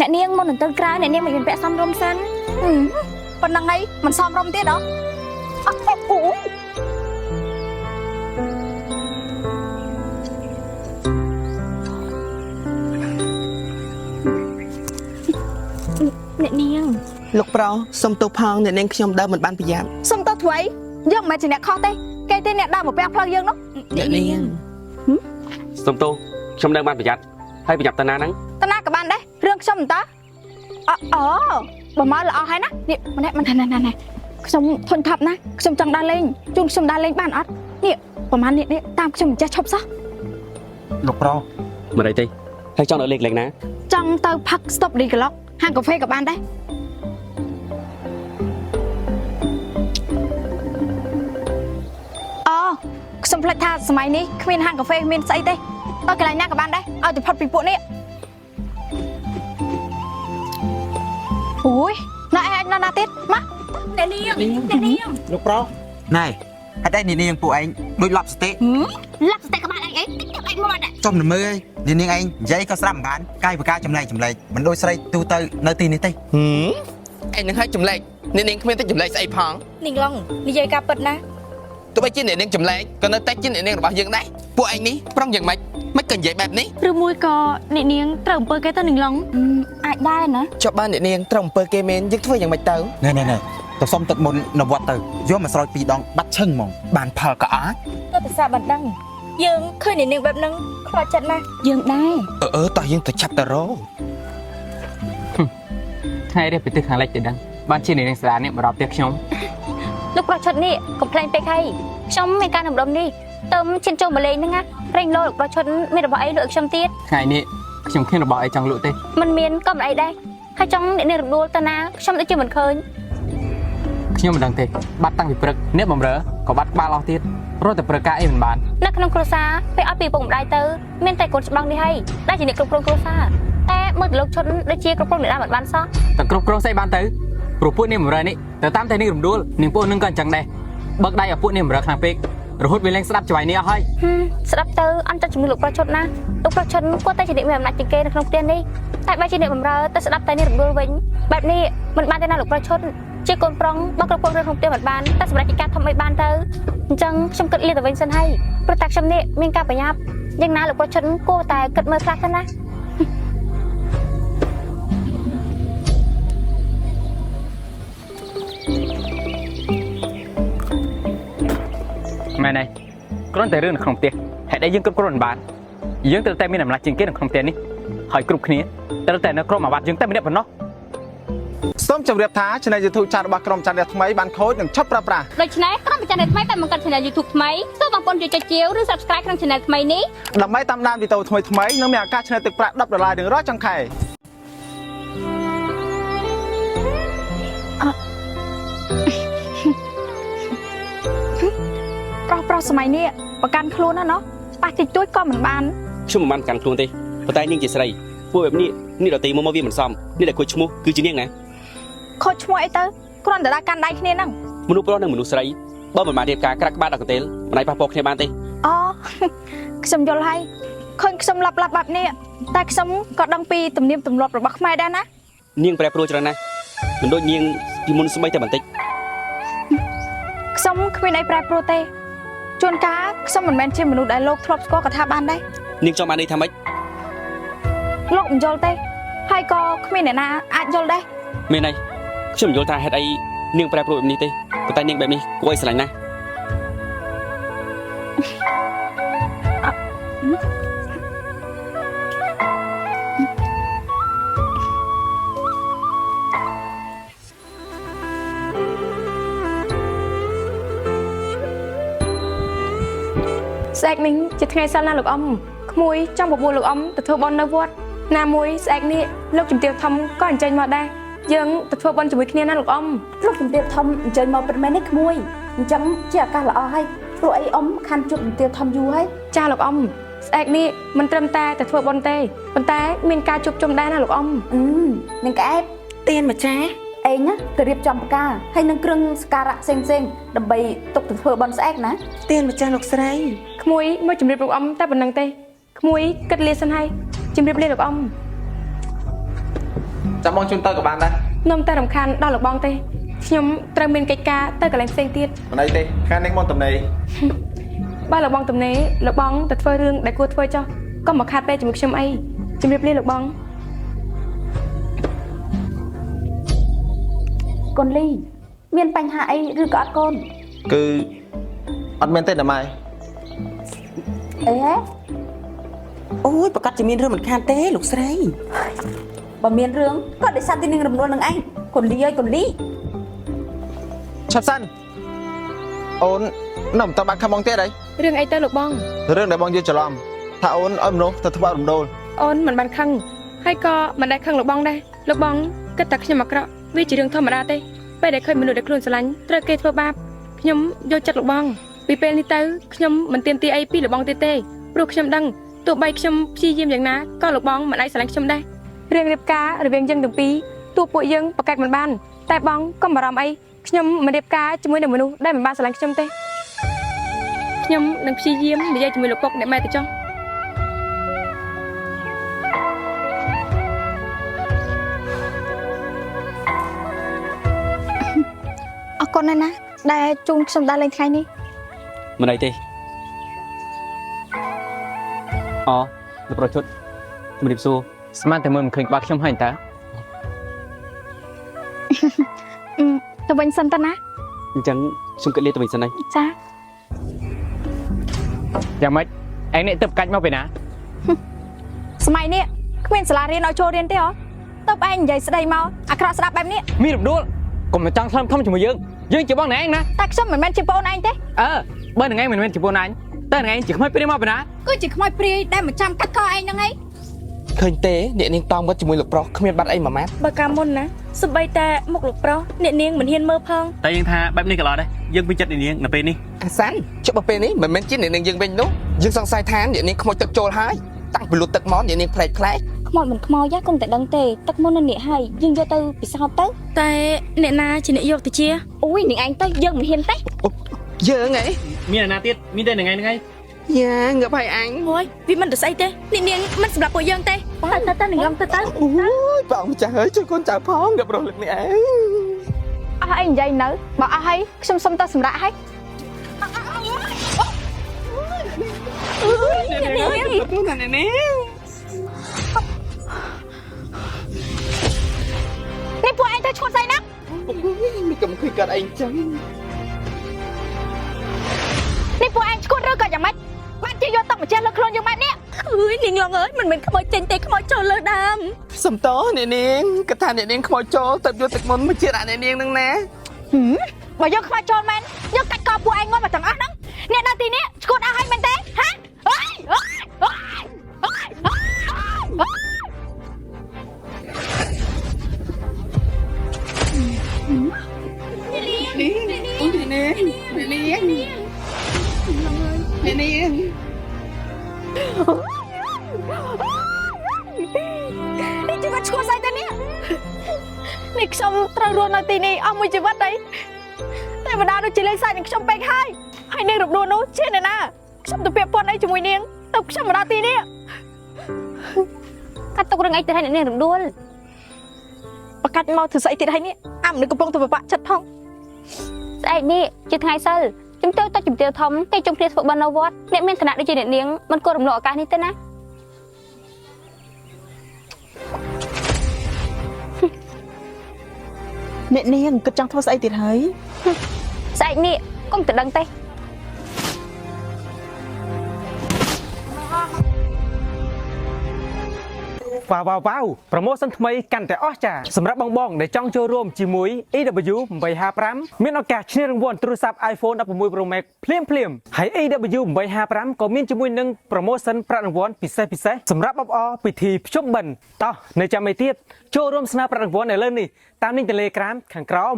អ្នកនាងមុននឹងទៅក្រៅអ្នកនាងមិនមានពាក់សំរុំសិនប៉ុណ្ណឹងអីមិនសំរុំទៀតហ៎អូអ្នកនាងលោកប្រុសសុំទោសផងអ្នកនាងខ្ញុំដើរមិនបានប្រយ័ត្នសុំទោសធ្វើអីយើងមិនមែនជាអ្នកខុសទេគេទេអ្នកដើរមកពាំងផ្លូវយើងនោះអ្នកនាងសុំទោសខ្ញុំដើរបានប្រយ័ត្នហើយប្រយ័ត្នតាណាហ្នឹងតាណាក៏បានដែររឿងខ្ញុំមិនតើអូបើមកល្អហើយណានេះម្នាក់មិនថាណាខ្ញុំធន់ថាប់ណាខ្ញុំចង់ដើរលេងជូនខ្ញុំដើរលេងបានអត់នេះប្រហែលនេះតាមខ្ញុំមិនចេះឈប់សោះលោកប្រុសមិនអីទេហើយចង់ដើរលេងកន្លែងណាចង់ទៅផឹក stop រីក្លុកហាងកាហ្វេក៏បានដែរខ្ញុំភ្លេចថាសម័យនេះគ្មានហាងកាហ្វេគ្មានស្អីទេទៅកន្លែងណាក៏បានដែរឲ្យទៅផុតពីពួកនេះអូយណែឯងណាទៀតមកអ្នកនាងលោកប្រុសណែអត់ឯងនាងពួកឯងដូចឡាប់ស្តេកក៏បានឯងអីតិចឯងមកដែរចំមើលឯងនាងឯងនិយាយក៏ស្ដាប់មិនបានកាយប្រការចម្លែកមិនដូចស្រីទូទៅនៅទីនេះទេឯងនឹងឲ្យចម្លែកអ្នកនាងគ្មានតែចម្លែកស្អីផងនាងឡងនិយាយការពិតណាទោះបីជាអ្នកនាងចម្លែកក៏នៅតែជាអ្នកនាងរបស់យើងដែរពួកឯងនេះប្រឹងយ៉ាងម៉េចមិនក៏និយាយបែបនេះឬមួយក៏អ្នកនាងត្រូវអំពើគេទៅនាងឡងអាចដែរណាចុះបើអ្នកនាងត្រូវអំពើគេមែនយើងធ្វើយ៉ាងម៉េចទៅណែទៅសុំទឹកមុននៅវត្តទៅយកមកស្រោច2ដងបាត់ឈឹងហ្មងបានផលក៏អាចទៅភាសាបណ្ដឹងយើងឃើញអ្នកនាងបែបហ្នឹងខ្លាចចិត្តណាស់យើងដែរតោះយើងទៅចាប់តារោថ្ងៃនេះប្រទេសខាងលិចទៅដឹងបានជាអ្នកនាងស្ដានេះមកដល់ផ្ទះខ្ញុំលោកប្រុសឈុតនេះកំ pl ែងពេកហើយខ្ញុំមានការដំណំនេះទៅឈិនចូលមកលេងហ្នឹងណាប្រេងលោលោកប្រុសឈុតមានរបស់អីលក់ខ្ញុំទៀតថ្ងៃនេះខ្ញុំគ្មានរបស់អីចង់លក់ទេมันមានក៏មិនអីដែរហើយចង់អ្នកនាងរំដួលតាណាខ្ញុំដូចជាមិនឃើញខ្ញុំមិនដឹងទេបាត់តាំងពីព្រឹកអ្នកបំរើក៏បាត់ក្បាលអស់ទៀតរត់តែប្រើការអីមិនបាននៅក្នុងគ្រួសារពេលអត់ពីពុកម្ដាយទៅមានតែកូនច្បងនេះហើយដែលជាអ្នកគ្រប់គ្រងគ្រួសារតែមើលទៅលោកឈុតដូចជាគ្រប់គ្រងអ្នកណាមិនបានសោះតែគ្រប់គ្រងស្អីបានទៅព្រោះពួកនេះបំរើនេះទៅតាមតែនេះរំដួលនាងពួកនឹងក៏អញ្ចឹងដែរបើកដៃឲ្យពួកនេះបំរើខ្លាំងពេករហូតវាលែងស្ដាប់ច្បាយនេះអស់ហើយស្ដាប់ទៅអន់ចិត្តជំនឿលោកប្រុសឈុតណាលោកប្រុសឈុតគាត់តែជាអ្នកមានអំណាចជាងគេនៅក្នុងផ្ទះនេះតែបែរជាអ្នកបំរើទៅស្ដាប់តែនេះរំដួលវិញបែបនេះមិនបានទេណាលោកប្រុសឈុតជាកូនប្រុងមកគ្រប់គ្រងរឿងក្នុងផ្ទះមិនបានតែសម្រាប់កិច្ចការធំអីបានទៅអញ្ចឹងខ្ញុំគិតលាទៅវិញសិនហើយព្រោះតែខ្ញុំនេះមានការប្រញាប់យ៉ាងណាលោកប្រុសឈុតគួរតែគិតមើលខ្លះទៅណាមែនហើយគ្រាន់តែរឿងនៅក្នុងផ្ទះហេតុអីយើងគ្រប់គ្រងមិនបានយើងត្រូវតែមានអំណាចជាងគេនៅក្នុងផ្ទះនេះហើយគ្រប់គ្នាត្រូវតែនៅក្រុមអាវ៉ាត់យើងតែម្នាក់ប៉ុណ្ណោះសូមជម្រាបថា Channel YouTube ចាស់របស់ក្រុមច័ន្ទរះថ្មីបានខូចនិងឈប់ប្រើប្រាស់ដូច្នេះក្រុមច័ន្ទរះថ្មីបានបង្កើត Channel YouTube ថ្មីសូមបងប្អូនជួយចុចជាវឬ Subscribe ក្នុង Channel ថ្មីនេះដើម្បីតាមដានវីដេអូថ្មីៗនិងមានឱកាសឆ្នើទឹកប្រាក់$10រៀងរាល់ចុងខែប្រុសសម័យនេះប្រកាន់ខ្លួនណាណោះប៉ះតិចតួចក៏មិនបានខ្ញុំមិនបានកាន់ខ្លួនទេប៉ុន្តែនាងជាស្រីពួកបែបនេះដតីមកវាមិនសមនេះតែខូចឈ្មោះគឺជានាងណាខូចឈ្មោះអីទៅគ្រាន់តែដាក់កាន់ដៃគ្នាហ្នឹងមនុស្សប្រុសនិងមនុស្សស្រីបើមិនបានរៀបការក្រាក់ក្បាត់ដល់កន្ទេលមិនអាចប៉ះពាល់គ្នាបានទេខ្ញុំយល់ហើយឃើញខ្ញុំឡាប់បែបនេះតែខ្ញុំក៏ដឹងពីទំនៀមទម្លាប់របស់ខ្មែរដែរណានាងប្រែប្រួលច្រើនណាស់មិនដូចនាងពីមុនស្បីតែបន្តិចខ្ញុំគ្មានអីប្រែប្រួលទេជួនកាលខ្ញុំមិនមែនជាមនុស្សដែលលោកធ្លាប់ស្គាល់ក៏ថាបានដែរនាងចង់បាននេះថាម៉េចលោកមិនយល់ទេហើយក៏គ្មានអ្នកណាអាចយល់ដែរមែនហើយខ្ញុំយល់ថាហេតុអីនាងប្រែប្រួលបែបនេះទេប៉ុន្តែនាងបែបនេះគួរឲ្យស្រឡាញ់ណាស់ស្អែកនេះជាថ្ងៃសិលណាលោកអ៊ំក្មួយចង់បបួលលោកអ៊ំទៅធ្វើបុណ្យនៅវត្តណាមួយស្អែកនេះលោកជំទាវធំក៏អញ្ជើញមកដែរយើងទៅធ្វើបុណ្យជាមួយគ្នាណាលោកអ៊ំលោកជំទាវធំអញ្ជើញមកពិតមែនទេក្មួយអញ្ចឹងជាឱកាសល្អហើយព្រោះអីអ៊ំខាន់ជួបជំទាវធំយូរហើយចាលោកអ៊ំស្អែកនេះមិនត្រឹមតែធ្វើបុណ្យទេប៉ុន្តែមានការជួបជុំដែរណាលោកអ៊ំនឹងក្អែបទៀនម្ចាស់អេងណាទៅរៀបចំផ្កាហើយនឹងគ្រឿងសក្ការៈផ្សេងដើម្បីទុកទៅធ្វើបុណ្យស្អែកណាទៀនម្ចាស់លោកស្រីក្មួយមកជម្រាបលោកអ៊ំតែប៉ុណ្្នឹងទេក្មួយគិតលាសិនហើយជម្រាបលាលោកអ៊ំ ចាំបងជូនទៅក៏បានដែរ នំតែរំខានដល់លោកបងទេខ្ញុំត្រូវមានកិច្ចការទៅកន្លែងផ្សេងទៀត មិនអីទេខាងនេះមកតំណេ បើលោកបងទំនេរលោកបងទៅធ្វើរឿងដែលគួរធ្វើចុះកុំមកខាត់ពេលជាមួយខ្ញុំអីជំរាបលាលោកបង កូនលីមានបញ្ហាអីឬក៏អត់កូន គឺអត់មានទេណាម៉ែ អីហ៎ អូយប្រកាសជាមានរឿងមិនខានទេលោកស្រី បើមានរឿងក៏ដោយសារទីនឹងរំដួលនឹងឯងកូនលីអើយកូនលី ឆាប់សិនអូននៅមិនតបាក់ខំបងទៀតអី រឿងអីទៅលោកបង រឿងដែលបងយល់ច្រឡំថាអូនឲ្យមនុស្សទៅធ្វើរំដូល អូនមិនបានខឹងហើយក៏មិនដែលខឹងលោកបងដែរលោកបងគិតតែខ្ញុំអាក្រក់វាជារឿងធម្មតាទេពេលដែលឃើញមនុស្សដែលខ្លួនស្រឡាញ់ត្រូវគេធ្វើបាបខ្ញុំយកចិត្តលោកបងពីពេលនេះទៅខ្ញុំមិនទាមទារអីពីលោកបងទៀតទេព្រោះខ្ញុំដឹងទោះបីខ្ញុំព្យាយាមយ៉ាងណាក៏លោកបងមិនអាចស្រឡាញ់ខ្ញុំដែររឿងរៀបការរវាងយើងទាំងពីរទោះពួកយើងប្រកែកមិនបានតែបងកុំបារម្ភអីខ្ញុំមិនរៀបការជាមួយនឹងមនុស្សដែលមិនបានស្រឡាញ់ខ្ញុំទេខ្ញុំនឹងព្យាយាមនិយាយជាមួយលោកពុកអ្នកម៉ែទៅចុះ អរគុណណាស់ណាដែលជូនខ្ញុំដល់លេងថ្ងៃនេះ មិនអីទេអូលោកប្រជុតជំរាបសួរស្មានតែមើលមិនឃើញក្បាលខ្ញុំហើយតើ ទៅវិញសិនតើណា អញ្ចឹងខ្ញុំគិតលាទៅវិញសិនហើយ ចា យ៉ាងម៉េចឯងនេះទៅកាច់មកពីណា សម័យនេះគ្មានសាលារៀនឲ្យចូលរៀនទេហ៎ទៅឯងនិយាយស្ដីមកអាក្រក់ស្ដាប់បែបនេះ មានរំដួលកុំមកចង់ថ្លឹមធំជាមួយយើងជាបងណែឯងណា តែខ្ញុំមិនមែនជាបងឯងទេ អើបើនឹងឯងមិនមែនជាបងអញតែនឹងឯងជាខ្មោចព្រាយមកពីណា គឺជាខ្មោចព្រាយដែលមកចាំកាត់កឯងហ្នឹងឯង ឃើញទេអ្នកនាងតោងវត្តជាមួយលោកប្រុសគ្មានបាត់អីមួយម៉ាត់ បើកាលមុនណាសម្បីតែមុខលោកប្រុសអ្នកនាងមិនហ៊ានមើលផង តែយើងថាបែបនេះក៏ល្អដែរយើងពេញចិត្តនាងនៅពេលនេះ អាសាន់ចុះបើពេលនេះមិនមែនជាអ្នកនាងយើងវិញនោះយើងសង្ស័យថាអ្នកនាងខ្មោចទឹកចូលហើយតាំងពីលុតទឹកមកអ្នកនាងផ្លែកខ្លែក ខ្មោចមិនខ្មោចយ៉ាកុំតែដឹងទេទឹកមុននឹងនេះហើយយើងយកទៅពិសោធន៍ទៅ តែអ្នកណាជាអ្នកយកទៅជា អូយនឹងឯងទៅយើងមិនហ៊ានទេ យើងហ៎ មានអាណាទៀតមានតែនឹងឯង យ៉ាងើបឲ្យអញ អូយវាមិនទៅស្អីទេអ្នកនាងមិនសម្រាប់ពួកយើងទេ ទៅនឹងឡំទៅ អូយព្រះអង្គម្ចាស់អើយជួយកូនចៅផងងើបរស់លើកនេះឯង អស់អីនិយាយនៅបើអស់ហើយខ្ញុំសុំទៅសម្រាប់ហើយ នេះពួកឯងទៅឈួតស្អីណា នេះកុំឃើញកាត់អីចឹង នេះពួកឯងឈួតឬក៏យ៉ាងម៉េចបានជាយកទឹកមកចេះលើខ្លួនយើងបែបនេះ អើយនាងឡងអើយមិនមែនខ្មោចចេញទេខ្មោចចូលលើដើម សំតអ្នកនាងគាត់ថាអ្នកនាងខ្មោចចូលទៅយកទឹកមុនមកជាអ្នកនាងនឹងណា បើយកខ្មោចចូលមែនយកកាច់កពួកឯងងន់មកទាំងអស់ហ្នឹងអ្នកនៅទីនេះឈួតអស់ហើយមែនទេហ៎អើយអើយអើយអើយអើយ នេះជីវិតឈួតស្អីទៅនេះនេះខ្ញុំត្រូវរស់នៅទីនេះអស់មួយជីវិតអីតែបណ្ដាដូចជាលេងសើចនឹងខ្ញុំពេកហើយនឹងរំដួលនោះជាអ្នកណាខ្ញុំទៅពាក់ព័ន្ធអីជាមួយនាងទៅខ្ញុំមកដល់ទីនេះកាត់ទុករឿងអីទៅឲ្យអ្នកនាងរំដួលបកាច់មកធ្វើស្អីទៀតហើយនេះអាមនុស្សកំពុងទៅបបាក់ចិត្តផងស្អែកនេះជាថ្ងៃសិលជំទាវទៅជំទាវធំតែជុំគ្នាធ្វើបន់នៅវត្តអ្នកមានឋានៈដូចជាអ្នកនាងមិនគួររំលោភឱកាសនេះទេណា អ្នកនាងគិតចង់ធ្វើស្អីទៀតហើយ ស្អែកនេះកុំទៅដឹងទេ វ៉ាវប្រូម៉ូសិនថ្មីកាន់តែអស្ចារ្យសម្រាប់បងដែលចង់ចូលរួមជាមួយ EW 855មានឱកាសឈ្នះរង្វាន់ទូរស័ព្ទ iPhone 16 Pro Max ភ្លាមហើយ EW 855ក៏មានជាមួយនឹង promotion ប្រាក់រង្វាន់ពិសេសសម្រាប់អបអរពិធីភ្ជុំបិណ្ឌតោះនៅចាំឯទៀតចូលរួមស្នាប្រាក់រង្វាន់ឥឡូវនេះតាមលីង Telegram ខាងក្រោម